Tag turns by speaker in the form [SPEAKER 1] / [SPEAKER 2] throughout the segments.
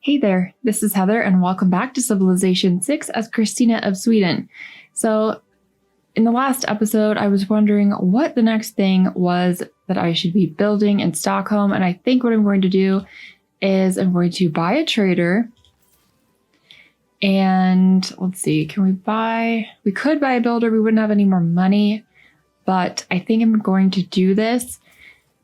[SPEAKER 1] Hey there, this is Heather and welcome back to Civilization VI as Kristina of Sweden. So in the last episode, I was wondering what the next thing was that I should be building in Stockholm. And I think what I'm going to do is I'm going to buy a trader. And let's see, we could buy a builder. We wouldn't have any more money, but I think I'm going to do this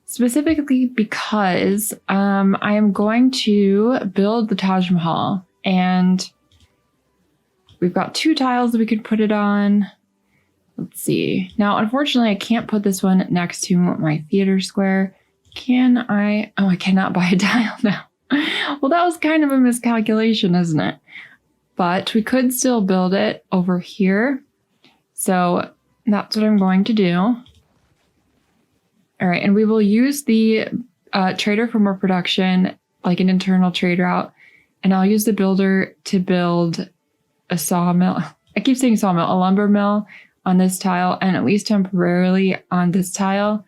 [SPEAKER 1] specifically because I am going to build the Taj Mahal, and we've got 2 tiles that we could put it on. Let's see. Now, unfortunately, I can't put this one next to my theater square. Can I? Oh, I cannot buy a tile now. Well, that was kind of a miscalculation, isn't it? But we could still build it over here. So that's what I'm going to do. All right, and we will use the trader for more production, like an internal trade route, and I'll use the builder to build a sawmill. I keep saying sawmill, a lumber mill on this tile, and at least temporarily on this tile.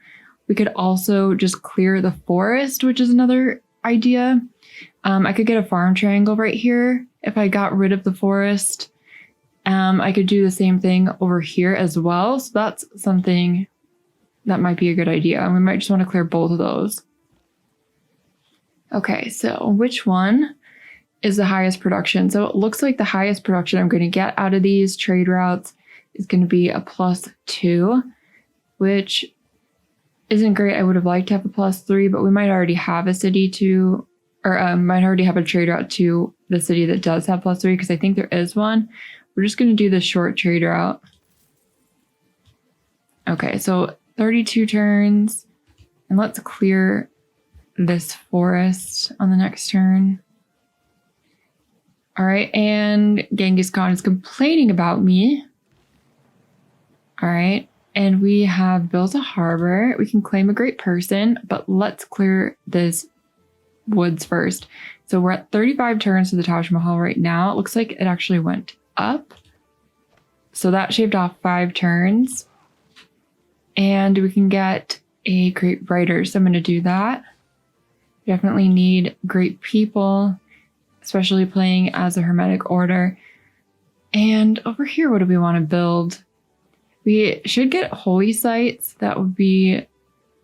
[SPEAKER 1] We could also just clear the forest, which is another idea. I could get a farm triangle right here if I got rid of the forest. I could do the same thing over here as well, so that's something that might be a good idea. And we might just want to clear both of those. Okay, so which one is the highest production? So it looks like the highest production I'm going to get out of these trade routes is going to be a +2, which isn't great. I would have liked to have a +3, but we might already have a city to, or might already have a trade route to the city that does have +3, because I think there is one. We're just going to do the short trade route. Okay, so 32 turns, and let's clear this forest on the next turn. All right, and Genghis Khan is complaining about me. All right, and we have built a harbor. We can claim a great person, but let's clear this woods first. So we're at 35 turns to the Taj Mahal right now. It looks like it actually went up. So that shaved off 5 turns. And we can get a great writer, so I'm going to do that. Definitely need great people, especially playing as a Hermetic Order. And over here, what do we want to build? We should get holy sites. That would be,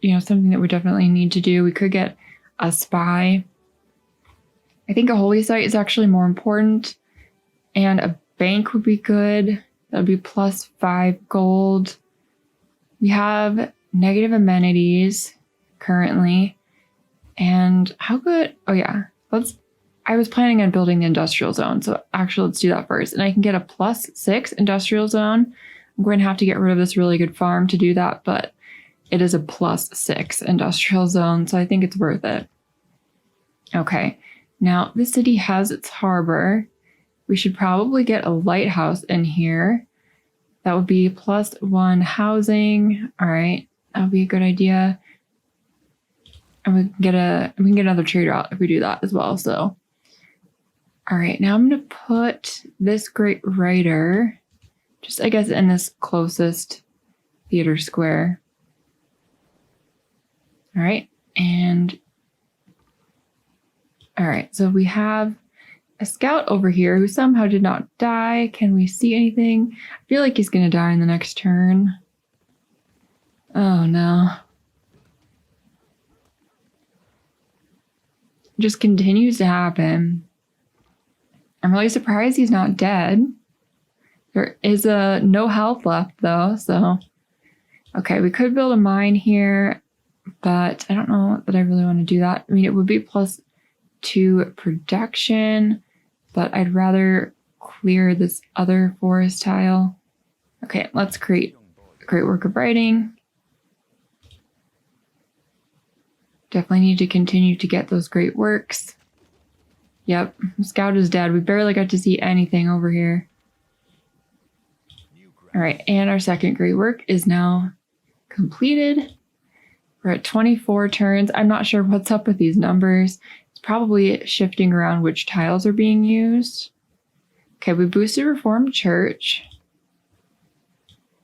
[SPEAKER 1] something that we definitely need to do. We could get a spy. I think a holy site is actually more important. And a bank would be good. That would be +5 gold. We have negative amenities currently. And how good? Oh yeah, I was planning on building the industrial zone. So actually let's do that first. And I can get a +6 industrial zone. I'm going to have to get rid of this really good farm to do that, but it is a +6 industrial zone. So I think it's worth it. Okay, now this city has its harbor. We should probably get a lighthouse in here. That would be +1 housing. All right, that would be a good idea. And we can get another trade route if we do that as well. So, all right, now I'm going to put this great writer, just I guess in this closest theater square. All right, so we have a scout over here who somehow did not die. Can we see anything? I feel like he's going to die in the next turn. Oh no. It just continues to happen. I'm really surprised he's not dead. There is no health left though, so. Okay, we could build a mine here, but I don't know that I really want to do that. I mean, it would be +2 production, but I'd rather clear this other forest tile. Okay, let's create a great work of writing. Definitely need to continue to get those great works. Yep, Scout is dead. We barely got to see anything over here. All right, and our second great work is now completed. We're at 24 turns. I'm not sure what's up with these numbers. Probably shifting around which tiles are being used. Okay, we boosted Reformed Church.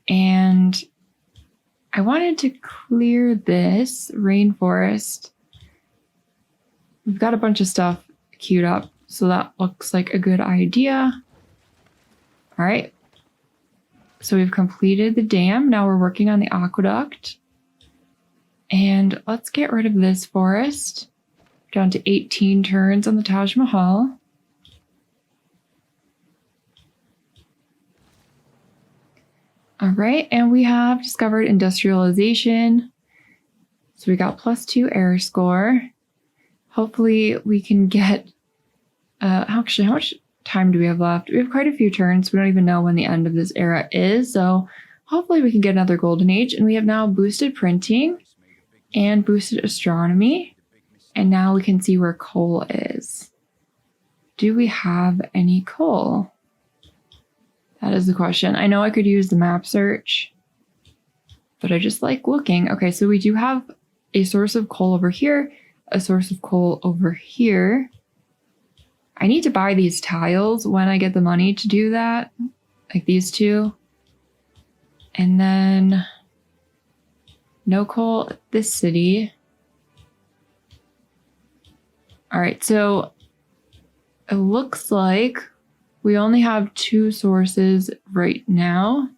[SPEAKER 1] And I wanted to clear this rainforest. We've got a bunch of stuff queued up, So that looks like a good idea. All right. So we've completed the dam. Now we're working on the aqueduct. And let's get rid of this forest. Down to 18 turns on the Taj Mahal. All right, and we have discovered industrialization. So we got +2 error score. Hopefully we can get, actually, how much time do we have left? We have quite a few turns. We don't even know when the end of this era is. So hopefully we can get another golden age. And we have now boosted printing and boosted astronomy. And now we can see where coal is. Do we have any coal? That is the question. I know I could use the map search, but I just like looking. Okay, so we do have a source of coal over here, a source of coal over here. I need to buy these tiles when I get the money to do that, like these two. And then no coal at this city. All right, so it looks like we only have 2 sources right now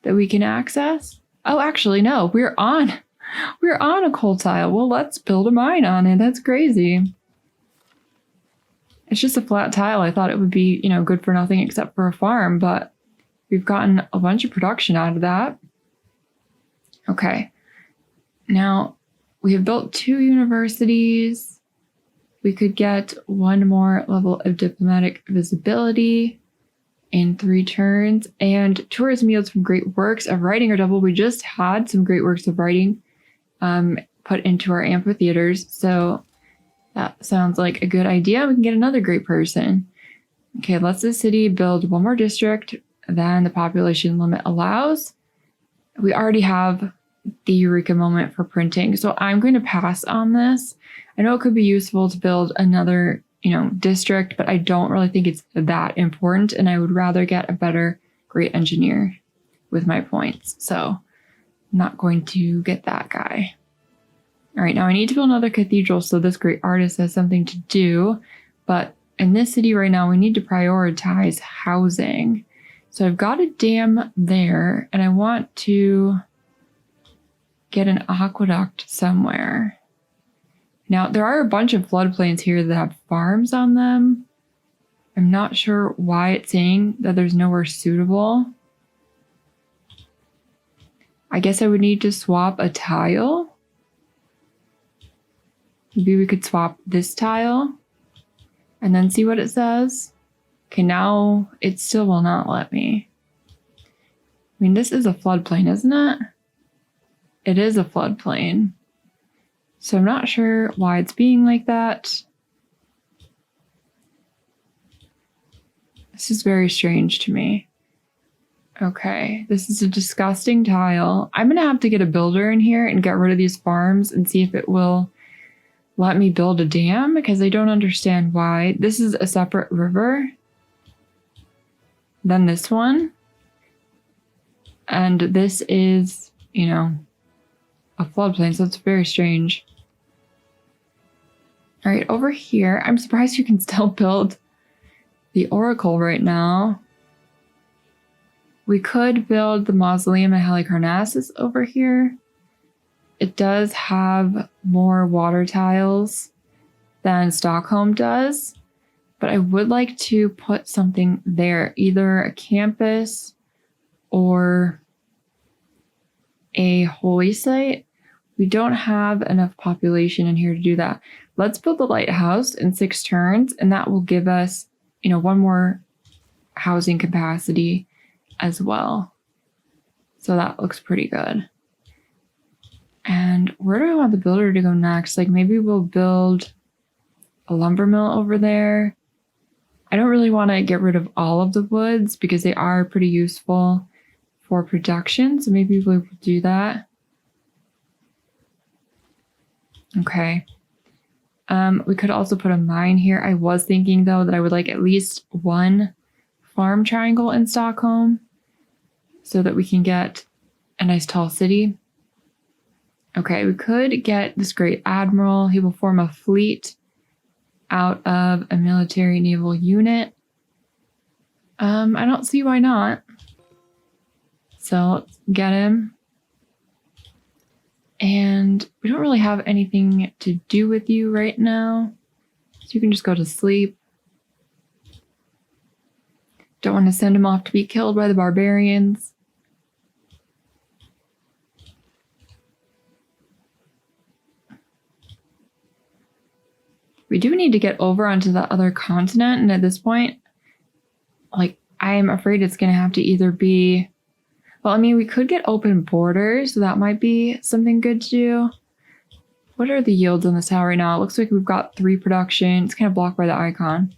[SPEAKER 1] that we can access. Oh, actually, no, we're on a coal tile. Well, let's build a mine on it. That's crazy. It's just a flat tile. I thought it would be, good for nothing except for a farm, but we've gotten a bunch of production out of that. Okay. Now, we have built 2 universities. We could get 1 more level of diplomatic visibility in 3 turns. And tourism yields from great works of writing are double. We just had some great works of writing put into our amphitheaters. So that sounds like a good idea. We can get another great person. Okay, let's the city build 1 more district than the population limit allows. We already have the eureka moment for printing. So I'm going to pass on this. I know it could be useful to build another, district, but I don't really think it's that important. And I would rather get a better, great engineer with my points. So I'm not going to get that guy. All right, now I need to build another cathedral so this great artist has something to do. But in this city right now, we need to prioritize housing. So I've got a dam there, and I want to get an aqueduct somewhere. Now, there are a bunch of floodplains here that have farms on them. I'm not sure why it's saying that there's nowhere suitable. I guess I would need to swap a tile. Maybe we could swap this tile and then see what it says. Okay, now it still will not let me. I mean, this is a floodplain, isn't it? It is a floodplain. So I'm not sure why it's being like that. This is very strange to me. Okay, this is a disgusting tile. I'm going to have to get a builder in here and get rid of these farms and see if it will let me build a dam, because I don't understand why. This is a separate river than this one. And this is, a floodplain, so it's very strange. All right, over here, I'm surprised you can still build the Oracle right now. We could build the Mausoleum at Halicarnassus over here. It does have more water tiles than Stockholm does, but I would like to put something there, either a campus or a holy site. We don't have enough population in here to do that. Let's build the lighthouse in 6 turns, and that will give us, 1 more housing capacity as well. So that looks pretty good. And where do I want the builder to go next? Like, maybe we'll build a lumber mill over there. I don't really want to get rid of all of the woods because they are pretty useful for production. So maybe we'll do that. Okay. We could also put a mine here. I was thinking, though, that I would like at least 1 farm triangle in Stockholm so that we can get a nice tall city. Okay, we could get this great admiral. He will form a fleet out of a military naval unit. I don't see why not. So let's get him. And we don't really have anything to do with you right now. So you can just go to sleep. Don't want to send him off to be killed by the barbarians. We do need to get over onto the other continent. And at this point, like, I'm afraid it's going to have to either be... Well, I mean, we could get open borders. So that might be something good to do. What are the yields on this tile right now? It looks like we've got 3 production. It's kind of blocked by the icon.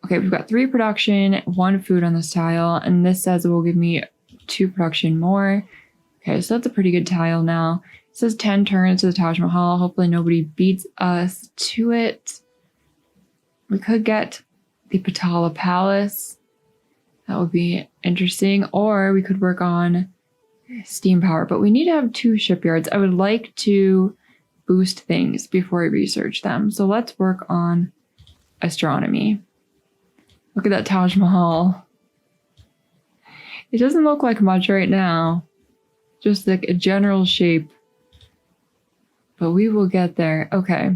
[SPEAKER 1] Okay, we've got 3 production, 1 food on this tile. And this says it will give me 2 production more. Okay, so that's a pretty good tile now. It says 10 turns to the Taj Mahal. Hopefully nobody beats us to it. We could get the Patala Palace. That would be interesting. Or we could work on steam power. But we need to have 2 shipyards. I would like to boost things before I research them. So let's work on astronomy. Look at that Taj Mahal. It doesn't look like much right now. Just like a general shape. But we will get there. Okay.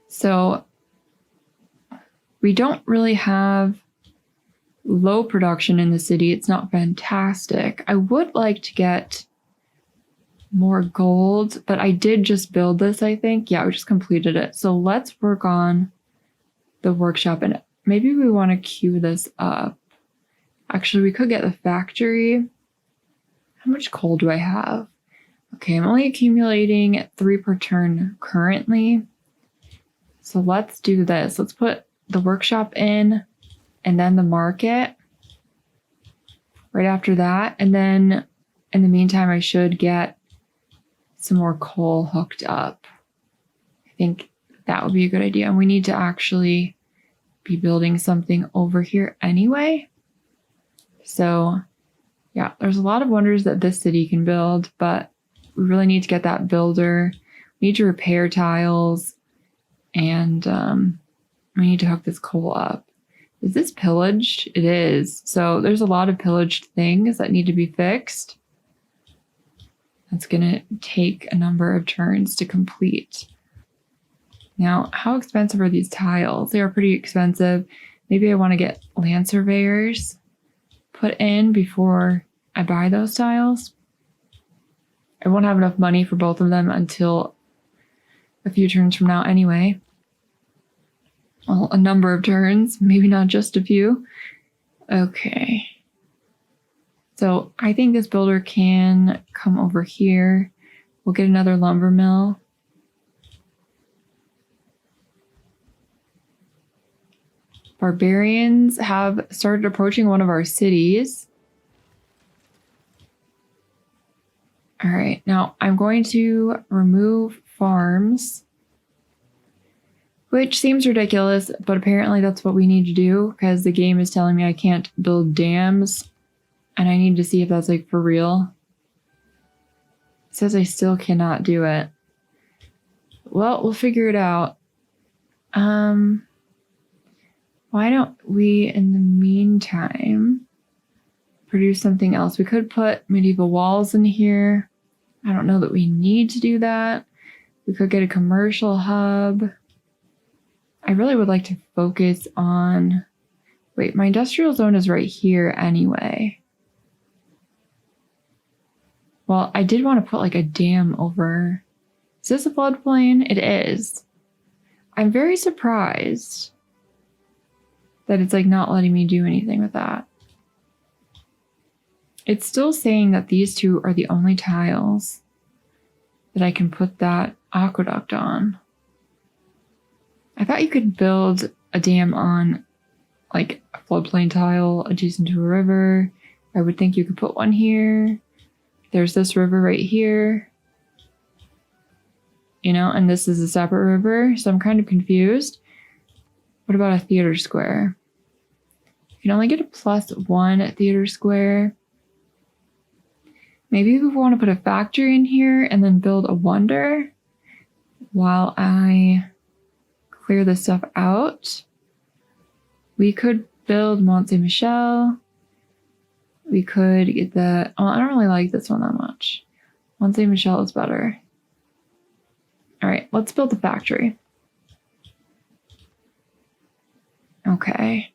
[SPEAKER 1] So we don't really have low production in the city. It's not fantastic. I would like to get more gold, but I did just build this, I think. Yeah, we just completed it. So let's work on the workshop, and maybe we want to queue this up. Actually, we could get the factory. How much coal do I have? Okay, I'm only accumulating 3 per turn currently. So let's do this. Let's put the workshop in, and then the market right after that. And then in the meantime, I should get some more coal hooked up. I think that would be a good idea. And we need to actually be building something over here anyway. So yeah, there's a lot of wonders that this city can build, but we really need to get that builder. We need to repair tiles, and we need to hook this coal up. Is this pillaged? It is. So there's a lot of pillaged things that need to be fixed. That's going to take a number of turns to complete. Now, how expensive are these tiles? They are pretty expensive. Maybe I want to get land surveyors put in before I buy those tiles. I won't have enough money for both of them until a few turns from now anyway. Well, a number of turns, maybe not just a few. Okay. So I think this builder can come over here. We'll get another lumber mill. Barbarians have started approaching one of our cities. All right, now I'm going to remove farms, which seems ridiculous, but apparently that's what we need to do because the game is telling me I can't build dams, and I need to see if that's like for real. It says I still cannot do it. Well, we'll figure it out. Why don't we, in the meantime, produce something else? We could put medieval walls in here. I don't know that we need to do that. We could get a commercial hub. I really would like to focus on... Wait, my industrial zone is right here anyway. Well, I did want to put like a dam over... Is this a floodplain? It is. I'm very surprised that it's like not letting me do anything with that. It's still saying that these 2 are the only tiles that I can put that aqueduct on. I thought you could build a dam on like a floodplain tile adjacent to a river. I would think you could put one here. There's this river right here. You know, and this is a separate river, so I'm kind of confused. What about a theater square? You can only get a +1 theater square. Maybe we want to put a factory in here and then build a wonder while I clear this stuff out. We could build Mont Saint Michel. We could get the... Oh, I don't really like this one that much. Mont Saint Michel is better. All right, let's build the factory. Okay.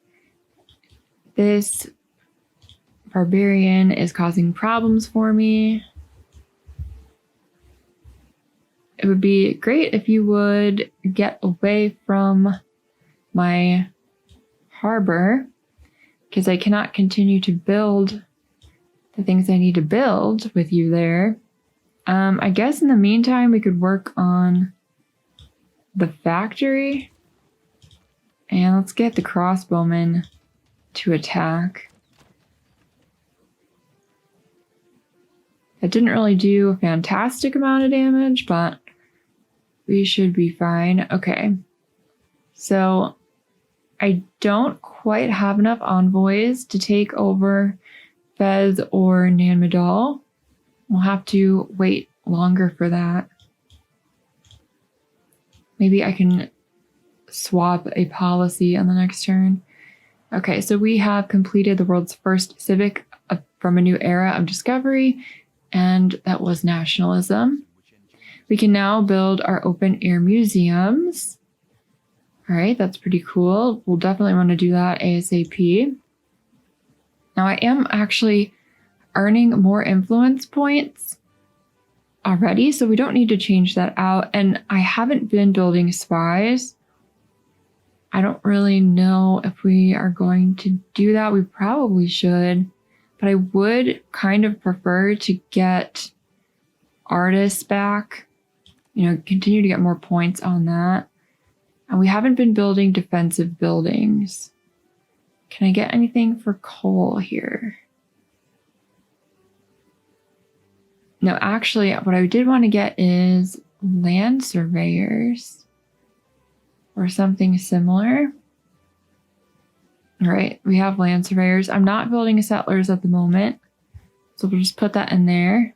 [SPEAKER 1] This barbarian is causing problems for me. It would be great if you would get away from my harbor, because I cannot continue to build the things I need to build with you there. I guess in the meantime, we could work on the factory. And let's get the crossbowmen to attack. It didn't really do a fantastic amount of damage, but we should be fine. Okay. So I don't quite have enough envoys to take over Fez or Nan Madol. We'll have to wait longer for that. Maybe I can swap a policy on the next turn. Okay, so we have completed the world's first civic from a new era of discovery, and that was nationalism. We can now build our open air museums. All right, that's pretty cool. We'll definitely want to do that ASAP. Now I am actually earning more influence points already, so we don't need to change that out. And I haven't been building spies. I don't really know if we are going to do that. We probably should, but I would kind of prefer to get artists back, you know, continue to get more points on that. And we haven't been building defensive buildings. Can I get anything for coal here? No, actually, what I did want to get is land surveyors or something similar. All right, we have land surveyors. I'm not building settlers at the moment, so we'll just put that in there.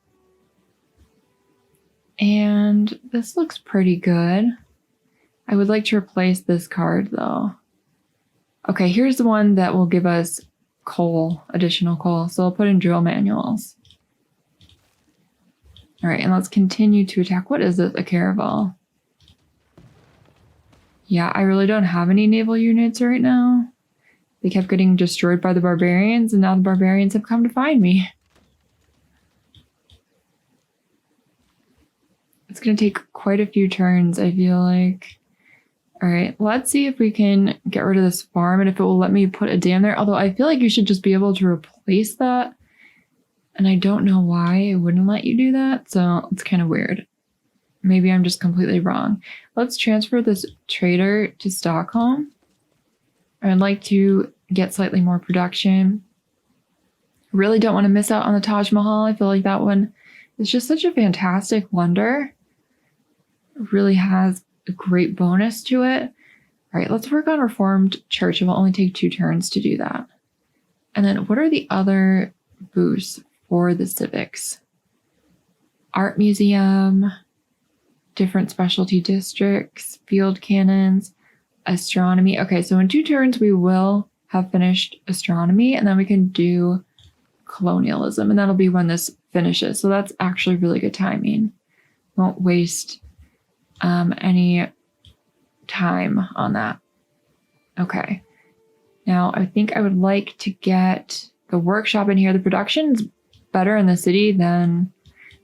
[SPEAKER 1] And this looks pretty good. I would like to replace this card though. Okay, here's the one that will give us coal, additional coal. So I'll put in drill manuals. All right, and let's continue to attack. What is this? A caravel. Yeah, I really don't have any naval units right now. They kept getting destroyed by the barbarians, and now the barbarians have come to find me. It's going to take quite a few turns, I feel like. All right, let's see if we can get rid of this farm and if it will let me put a dam there. Although I feel like you should just be able to replace that. And I don't know why it wouldn't let you do that. So it's kind of weird. Maybe I'm just completely wrong. Let's transfer this trader to Stockholm. I'd like to get slightly more production. Really don't want to miss out on the Taj Mahal. I feel like that one is just such a fantastic wonder. It really has a great bonus to it. All right, let's work on Reformed Church. It will only take 2 turns to do that. And then what are the other boosts for the civics? Art museum, different specialty districts, field cannons, astronomy. Okay, so in 2 turns, we will have finished astronomy, and then we can do colonialism, and that'll be when this finishes. So that's actually really good timing. Won't waste any time on that. Okay. Now, I think I would like to get the workshop in here. The production's better in the city than...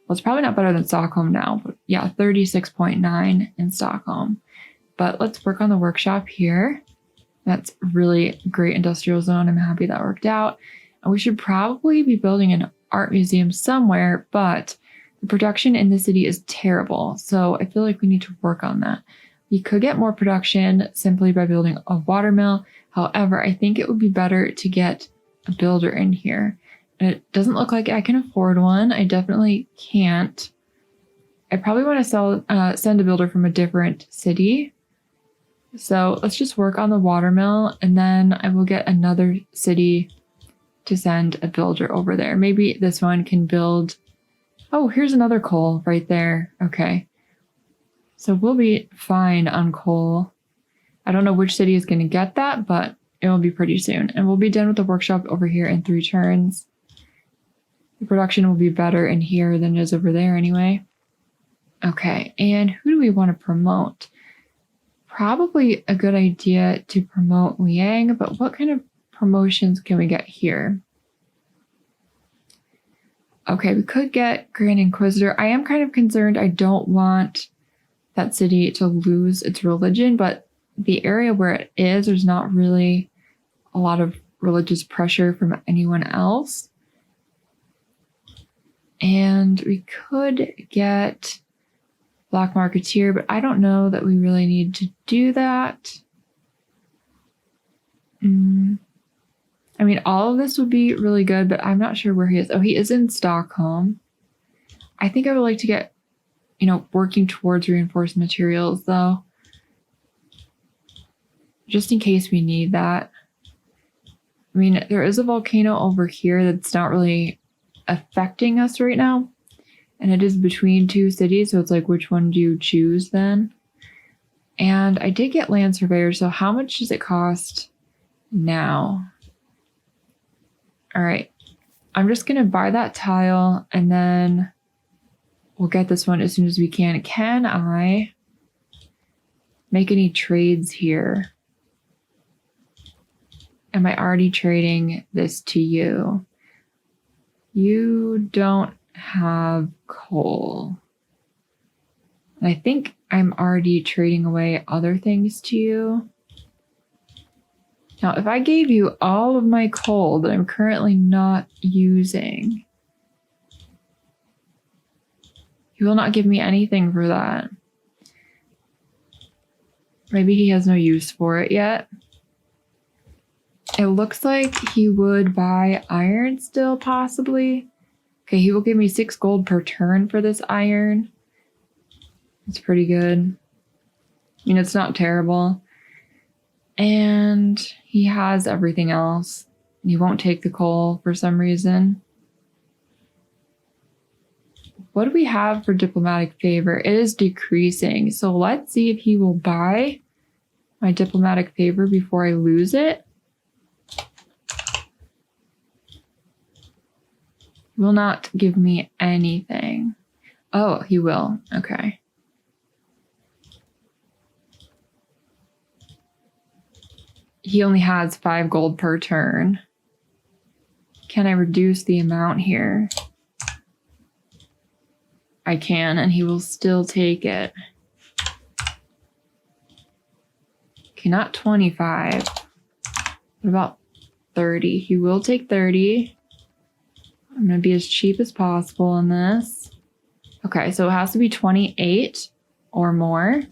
[SPEAKER 1] Well, it's probably not better than Stockholm now, but yeah, 36.9 in Stockholm. But let's work on the workshop here. That's really great industrial zone. I'm happy that worked out. And we should probably be building an art museum somewhere, but the production in the city is terrible. So I feel like we need to work on that. We could get more production simply by building a watermill. However, I think it would be better to get a builder in here. And it doesn't look like I can afford one. I definitely can't. I probably want to send a builder from a different city. So let's just work on the watermill, and then I will get another city to send a builder over there. Maybe this one can build... Oh, here's another coal right there. Okay. So we'll be fine on coal. I don't know which city is going to get that, but it will be pretty soon. And we'll be done with the workshop over here in 3 turns. The production will be better in here than it is over there anyway. Okay, and who do we want to promote? Probably a good idea to promote Liang, but what kind of promotions can we get here? Okay, we could get Grand Inquisitor. I am kind of concerned. I don't want that city to lose its religion, but the area where it is, there's not really a lot of religious pressure from anyone else. And we could get Black Marketeer, but I don't know that we really need to do that. I mean, all of this would be really good, but I'm not sure where he is. Oh, he is in Stockholm. I think I would like to get, working towards reinforced materials, though. Just in case we need that. I mean, there is a volcano over here that's not really affecting us right now. And it is between 2 cities, so it's like, which one do you choose then? And I did get land surveyor, so how much does it cost now? All right, I'm just gonna buy that tile and then we'll get this one as soon as we can. Can I make any trades here? Am I already trading this to you? You don't have coal. And I think I'm already trading away other things to you. Now, if I gave you all of my coal that I'm currently not using, you will not give me anything for that. Maybe he has no use for it yet. It looks like he would buy iron still, possibly. Okay, he will give me 6 gold per turn for this iron. It's pretty good. I mean, it's not terrible. And he has everything else. He won't take the coal for some reason. What do we have for diplomatic favor? It is decreasing. So let's see if he will buy my diplomatic favor before I lose it. Will not give me anything. Oh, he will. Okay. He only has 5 gold per turn. Can I reduce the amount here? I can, and he will still take it. Okay, not 25. What about 30? He will take 30. I'm going to be as cheap as possible on this. Okay, so it has to be 28 or more.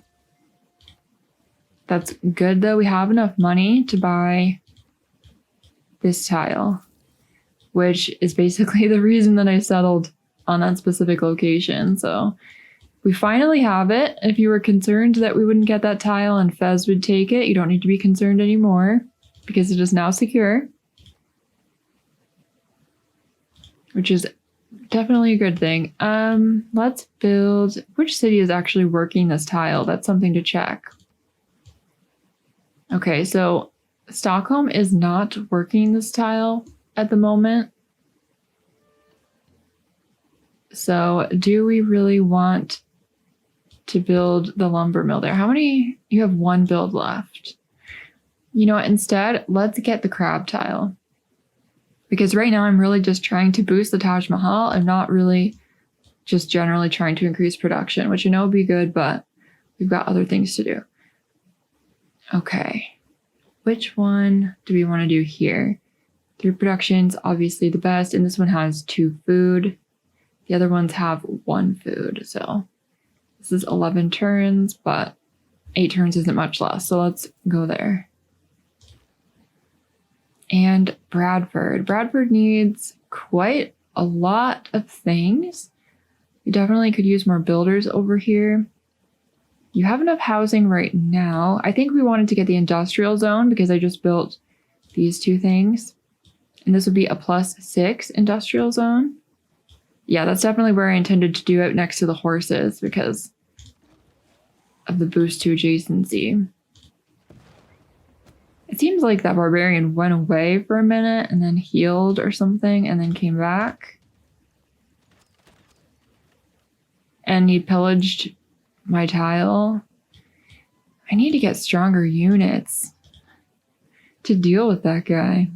[SPEAKER 1] That's good, though. We have enough money to buy this tile, which is basically the reason that I settled on that specific location. So we finally have it. If you were concerned that we wouldn't get that tile and Fez would take it, you don't need to be concerned anymore because it is now secure. Which is definitely a good thing. Let's build... Which city is actually working this tile? That's something to check. Okay, so Stockholm is not working this tile at the moment. So do we really want to build the lumber mill there? How many? You have 1 build left. You know what? Instead, let's get the crab tile. Because right now I'm really just trying to boost the Taj Mahal. I'm not really just generally trying to increase production, which I know would be good, but we've got other things to do. Okay. Which one do we want to do here? 3 production's obviously the best, and this one has 2 food. The other ones have 1 food, so this is 11 turns, but 8 turns isn't much less, so let's go there. And Bradford. Bradford needs quite a lot of things. We definitely could use more builders over here. You have enough housing right now. I think we wanted to get the industrial zone because I just built these 2 things. And this would be a +6 industrial zone. Yeah, that's definitely where I intended to do it, next to the horses because of the boost to adjacency. It seems like that barbarian went away for a minute and then healed or something and then came back. And he pillaged my tile. I need to get stronger units to deal with that guy.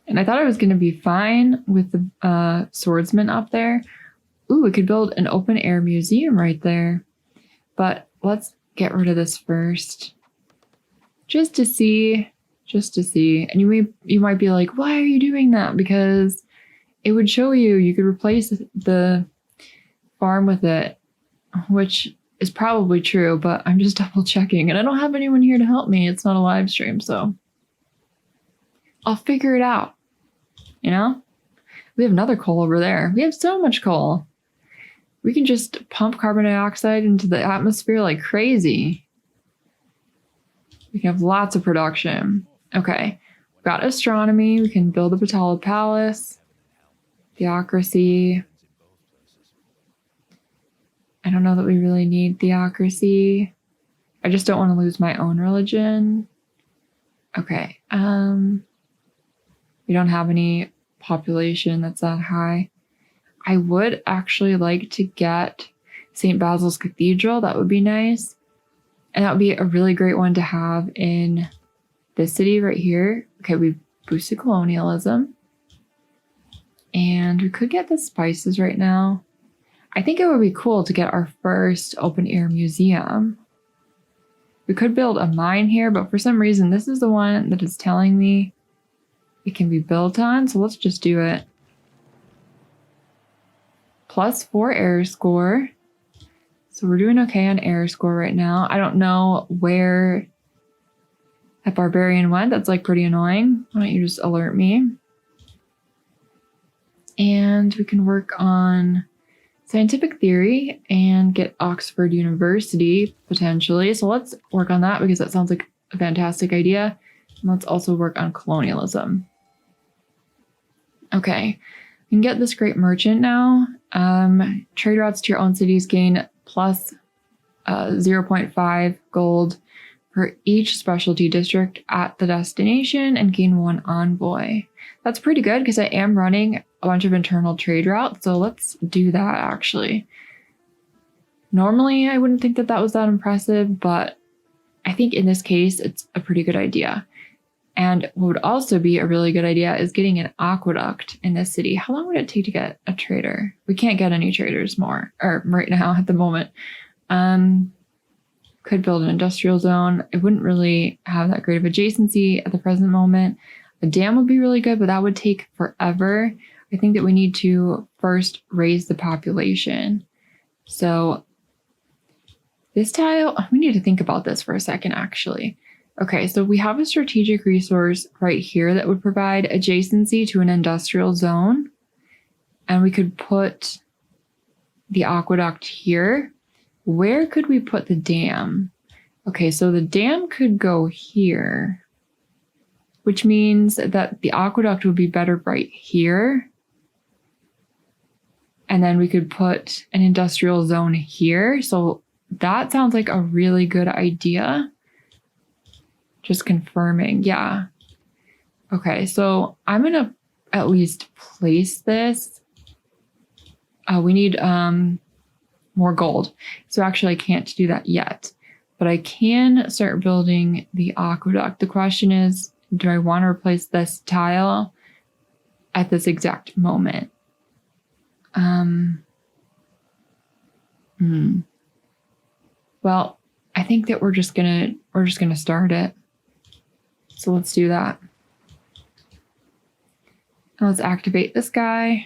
[SPEAKER 1] And I thought I was going to be fine with the swordsman up there. Ooh, we could build an open air museum right there. But let's get rid of this first. Just to see. And you might be like, why are you doing that? Because it would show you could replace the farm with it, which is probably true, but I'm just double checking. And I don't have anyone here to help me. It's not a live stream, so I'll figure it out. You know? We have another coal over there. We have so much coal. We can just pump carbon dioxide into the atmosphere like crazy. We can have lots of production. Okay. We've got astronomy. We can build a Batala Palace. Theocracy. I don't know that we really need theocracy. I just don't want to lose my own religion. Okay. We don't have any population that's that high. I would actually like to get St. Basil's Cathedral. That would be nice. And that would be a really great one to have in this city right here. Okay, we boosted colonialism. And we could get the spices right now. I think it would be cool to get our first open air museum. We could build a mine here, but for some reason, this is the one that is telling me it can be built on. So let's just do it. +4 air score. So we're doing okay on air score right now. I don't know where that barbarian went. That's like pretty annoying. Why don't you just alert me? And we can work on scientific theory and get Oxford University potentially. So let's work on that because that sounds like a fantastic idea. And let's also work on colonialism. Okay, we can get this great merchant now. Trade routes to your own cities gain plus 0.5 gold for each specialty district at the destination and gain 1 envoy. That's pretty good because I am running a bunch of internal trade routes. So let's do that actually. Normally, I wouldn't think that that was that impressive, but I think in this case, it's a pretty good idea. And what would also be a really good idea is getting an aqueduct in this city. How long would it take to get a trader? We can't get any traders right now at the moment. Could build an industrial zone. It wouldn't really have that great of adjacency at the present moment. A dam would be really good, but that would take forever. I think that we need to first raise the population. So this tile, we need to think about this for a second, actually. Okay, so we have a strategic resource right here that would provide adjacency to an industrial zone. And we could put the aqueduct here. Where could we put the dam? Okay, so the dam could go here, which means that the aqueduct would be better right here. And then we could put an industrial zone here. So that sounds like a really good idea. Just confirming, yeah. Okay, so I'm gonna at least place this. We need more gold. So actually I can't do that yet, but I can start building the aqueduct. The question is, do I want to replace this tile at this exact moment? Well, I think that we're just gonna start it. So let's do that. Now let's activate this guy.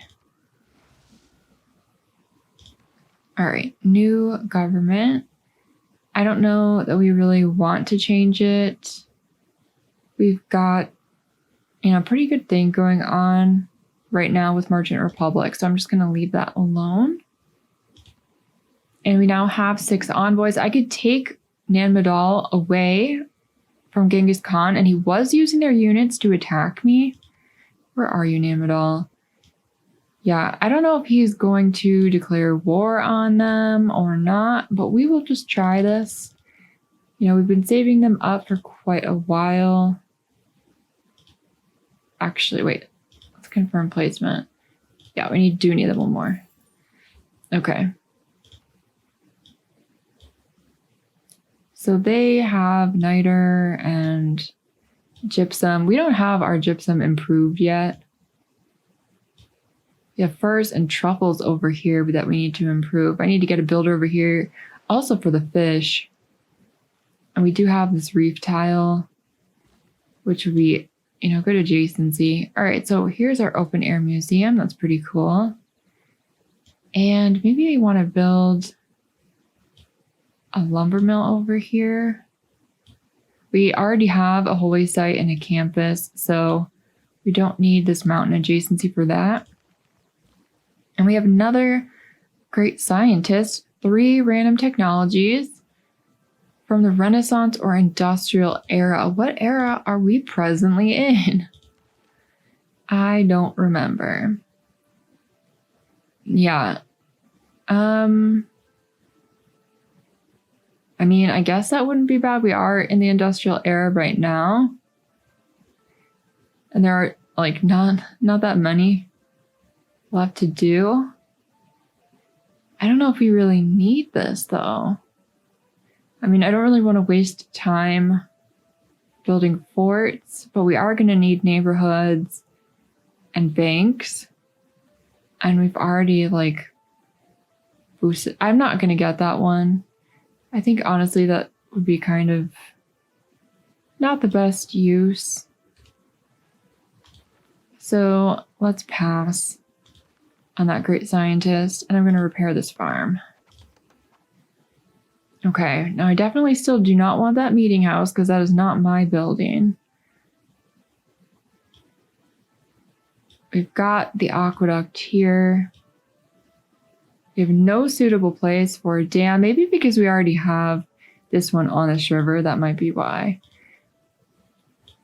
[SPEAKER 1] All right, new government. I don't know that we really want to change it. We've got, a pretty good thing going on right now with Merchant Republic. So I'm just going to leave that alone. And we now have 6 envoys. I could take Nan Madol away from Genghis Khan, and he was using their units to attack me. Where are you, Nan Madol? Yeah, I don't know if he's going to declare war on them or not, but we will just try this. We've been saving them up for quite quite a while. Actually, wait. Let's confirm placement. Yeah, we do need them one more. Okay. So they have niter and gypsum. We don't have our gypsum improved yet. We have furs and truffles over here that we need to improve. I need to get a builder over here also for the fish. And we do have this reef tile, which would be, good adjacency. All right, so here's our open air museum. That's pretty cool. And maybe I want to build a lumber mill over here. We already have a holy site and a campus, so we don't need this mountain adjacency for that. And we have another great scientist, 3 random technologies from the Renaissance or Industrial era. What era are we presently in? I don't remember. Yeah. I mean, I guess that wouldn't be bad. We are in the industrial era right now. And there are like not that many left to do. I don't know if we really need this though. I mean, I don't really want to waste time building forts, but we are going to need neighborhoods and banks. And we've already like boosted. I'm not going to get that one. I think honestly that would be kind of not the best use. So let's pass on that great scientist, and I'm going to repair this farm. Okay, now I definitely still do not want that meeting house because that is not my building. We've got the aqueduct here. We have no suitable place for a dam. Maybe because we already have this one on this river. That might be why.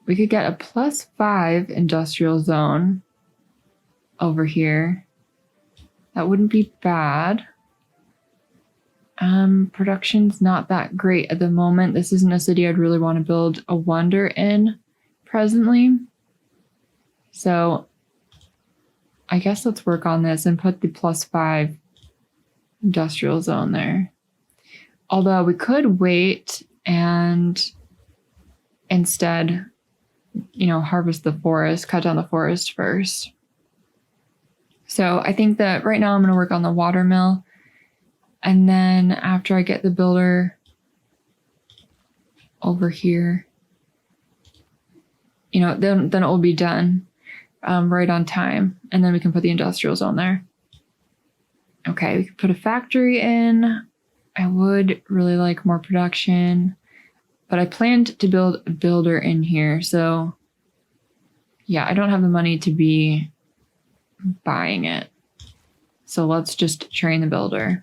[SPEAKER 1] We could get a +5 industrial zone over here. That wouldn't be bad. Production's not that great at the moment. This isn't a city I'd really want to build a wonder in presently. So I guess let's work on this and put the +5 industrial zone there. Although we could wait and instead, harvest the forest, cut down the forest first. So I think that right now I'm going to work on the water mill. And then after I get the builder over here, then it will be done right on time. And then we can put the industrial zone there. Okay, we could put a factory in. I would really like more production, but I planned to build a builder in here. So yeah, I don't have the money to be buying it. So let's just train the builder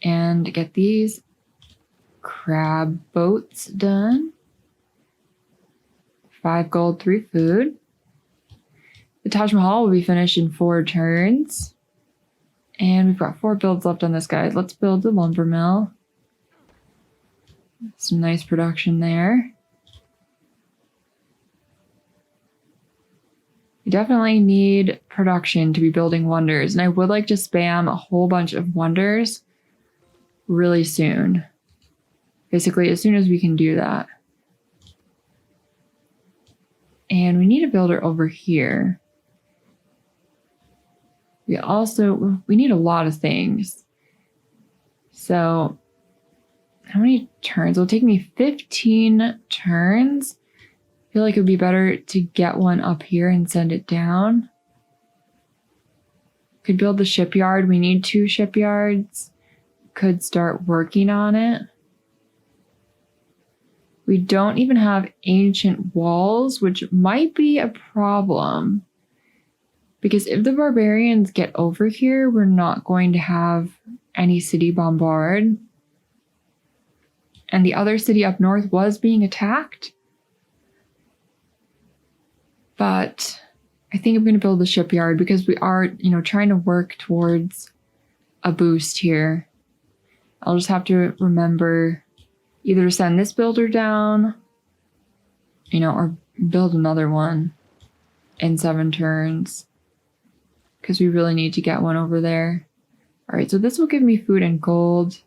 [SPEAKER 1] and get these crab boats done. 5 gold, 3 food. The Taj Mahal will be finished in 4 turns. And we've got 4 builds left on this guy. Let's build the lumber mill. Some nice production there. We definitely need production to be building wonders. And I would like to spam a whole bunch of wonders really soon. Basically, as soon as we can do that. And we need a builder over here. We need a lot of things. So how many turns? It'll take me 15 turns. I feel like it would be better to get one up here and send it down. Could build the shipyard. We need 2 shipyards. Could start working on it. We don't even have ancient walls, which might be a problem. Because if the barbarians get over here, we're not going to have any city bombard. And the other city up north was being attacked. But I think I'm going to build the shipyard because we are, trying to work towards a boost here. I'll just have to remember either send this builder down, you know, or build another one in 7 turns. Because we really need to get one over there. All right, so this will give me food and gold.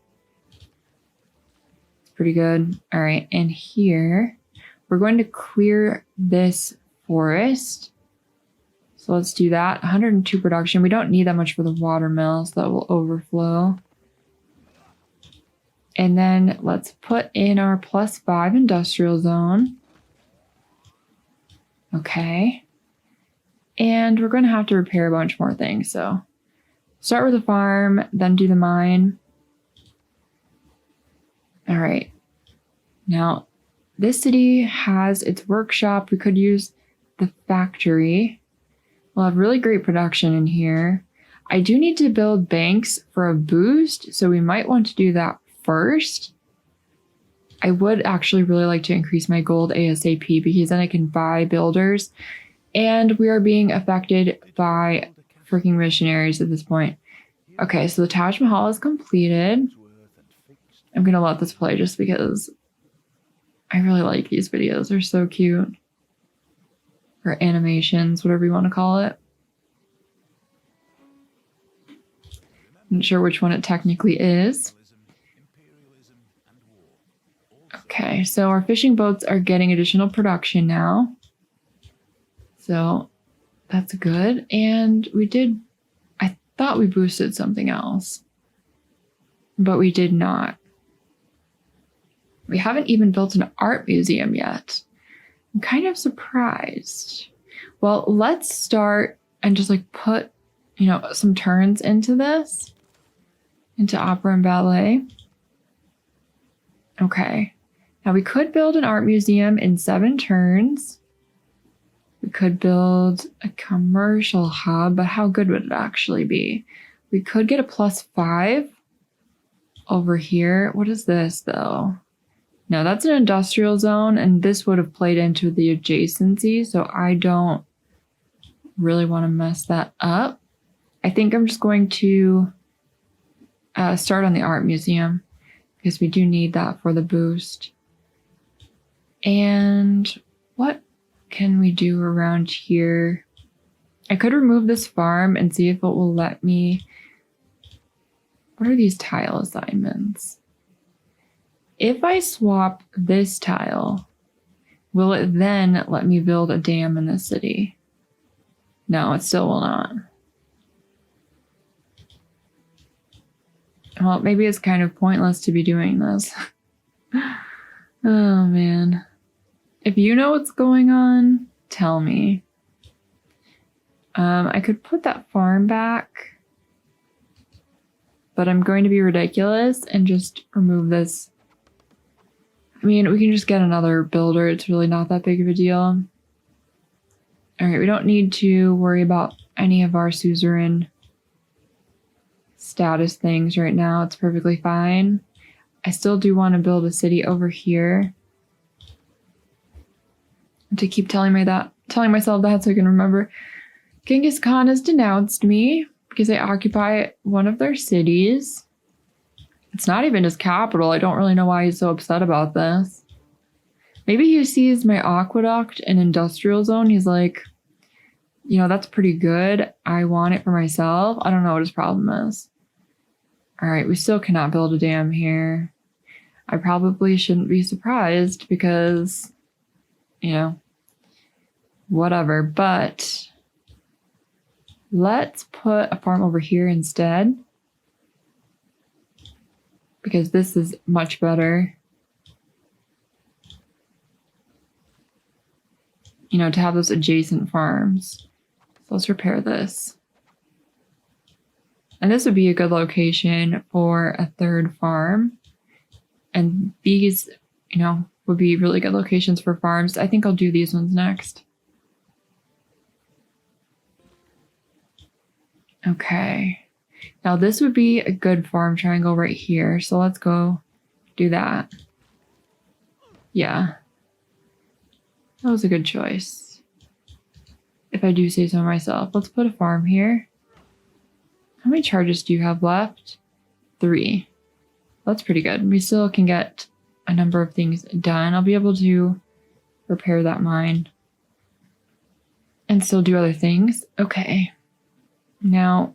[SPEAKER 1] It's pretty good. All right, and here, we're going to clear this forest. So let's do that. 102 production. We don't need that much for the watermill, so that will overflow. And then let's put in our +5 industrial zone. Okay. And we're going to have to repair a bunch more things. So start with the farm, then do the mine. All right. Now, this city has its workshop. We could use the factory. We'll have really great production in here. I do need to build banks for a boost, so we might want to do that first. I would actually really like to increase my gold ASAP because then I can buy builders. And we are being affected by freaking missionaries at this point. Okay, so the Taj Mahal is completed. I'm going to let this play just because I really like these videos. They're so cute. Or animations, whatever you want to call it. I'm not sure which one it technically is. Okay, so our fishing boats are getting additional production now. So that's good. And I thought we boosted something else, but we did not. We haven't even built an art museum yet. I'm kind of surprised. Well, let's start and just like put, you know, some turns into this, into opera and ballet. Okay. Now we could build an art museum in 7 turns. We could build a commercial hub, but how good would it actually be? We could get a +5 over here. What is this though? No, that's an industrial zone, and this would have played into the adjacency, so I don't really want to mess that up. I think I'm just going to start on the art museum because we do need that for the boost. And what can we do around here? I could remove this farm and see if it will let me. What are these tile assignments? If I swap this tile, will it then let me build a dam in this city? No, it still will not. Well, maybe it's kind of pointless to be doing this. Oh, man. If you know what's going on, tell me. I could put that farm back, but I'm going to be ridiculous and just remove this. I mean, we can just get another builder. It's really not that big of a deal. All right, we don't need to worry about any of our suzerain status things right now. It's perfectly fine. I still do want to build a city over here. To keep telling myself that so I can remember. Genghis Khan has denounced me because I occupy one of their cities. It's not even his capital. I don't really know why he's so upset about this. Maybe he sees my aqueduct and industrial zone. He's like, you know, that's pretty good. I want it for myself. I don't know what his problem is. All right, we still cannot build a dam here. I probably shouldn't be surprised because, you know, whatever. But let's put a farm over here instead, because this is much better. You know, to have those adjacent farms. So let's repair this. And this would be a good location for a 3rd farm. And these, you know, would be really good locations for farms. I think I'll do these ones next. Okay. Now this would be a good farm triangle right here. So let's go do that. Yeah. That was a good choice. If I do say so myself. Let's put a farm here. How many charges do you have left? 3. That's pretty good. We still can get a number of things done, I'll be able to repair that mine and still do other things. Okay. Now,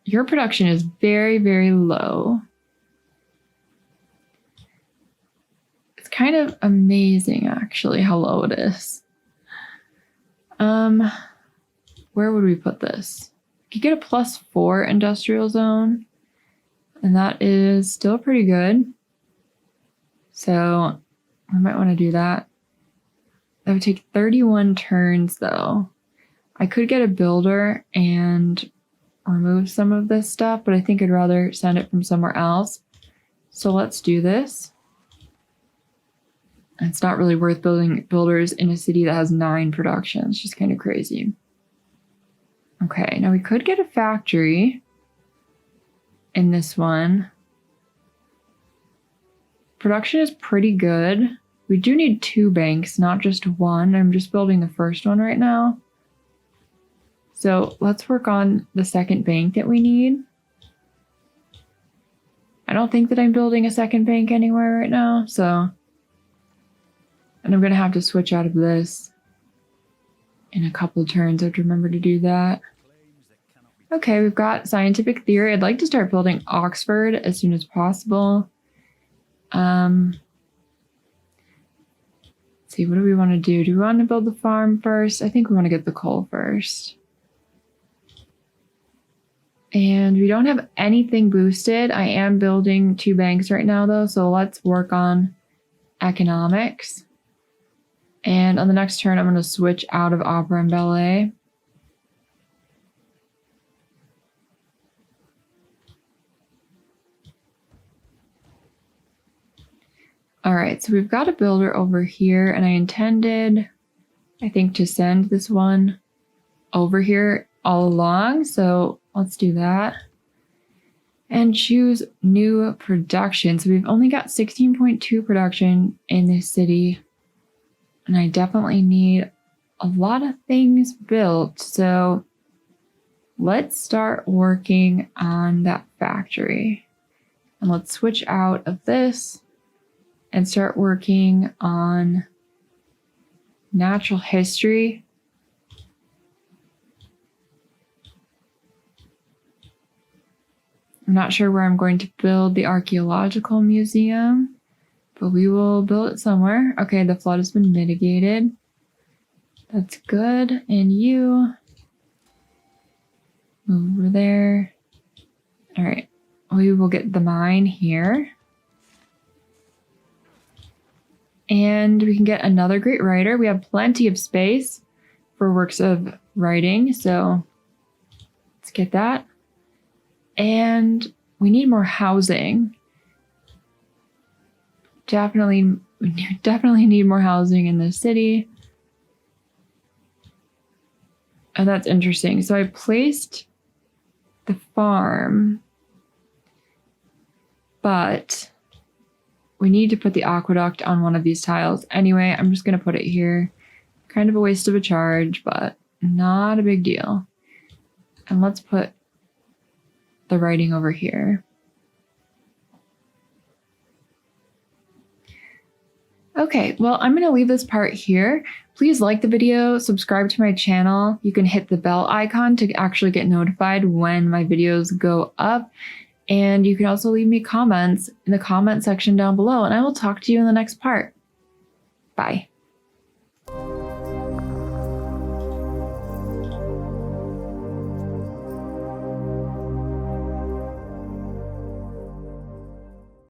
[SPEAKER 1] your production is very, very low. It's kind of amazing, actually, how low it is. Where would we put this? You could get a +4 industrial zone, and that is still pretty good. So we might want to do that. That would take 31 turns, though. I could get a builder and remove some of this stuff, but I think I'd rather send it from somewhere else. So let's do this. It's not really worth building builders in a city that has 9 production. It's just kind of crazy. Okay, now we could get a factory in this one. Production is pretty good. We do need 2 banks, not just one. I'm just building the first one right now. So let's work on the second bank that we need. I don't think that I'm building a second bank anywhere right now, so... And I'm going to have to switch out of this in a couple of turns. I have to remember to do that. Okay, we've got scientific theory. I'd like to start building Oxford as soon as possible. Let's see, what do we want to do? Do we want to build the farm first? I think we want to get the coal first. And we don't have anything boosted. I am building 2 banks right now, though, so let's work on economics. And on the next turn, I'm going to switch out of opera and ballet. All right, so we've got a builder over here, and I intended, I think, to send this one over here all along. So let's do that. And choose new production. So we've only got 16.2 production in this city. And I definitely need a lot of things built. So let's start working on that factory. And let's switch out of this and start working on natural history. I'm not sure where I'm going to build the archaeological museum, but we will build it somewhere. Okay, the flood has been mitigated. That's good. And you move over there. All right, we will get the mine here. And we can get another great writer. We have plenty of space for works of writing, so let's get that. And we need more housing. We definitely need more housing in this city. And that's interesting. So I placed the farm, but we need to put the aqueduct on one of these tiles. Anyway, I'm just going to put it here. Kind of a waste of a charge, but not a big deal. And let's put the writing over here. Okay, well, I'm going to leave this part here. Please like the video, subscribe to my channel. You can hit the bell icon to actually get notified when my videos go up. And you can also leave me comments in the comment section down below, and I will talk to you in the next part. Bye.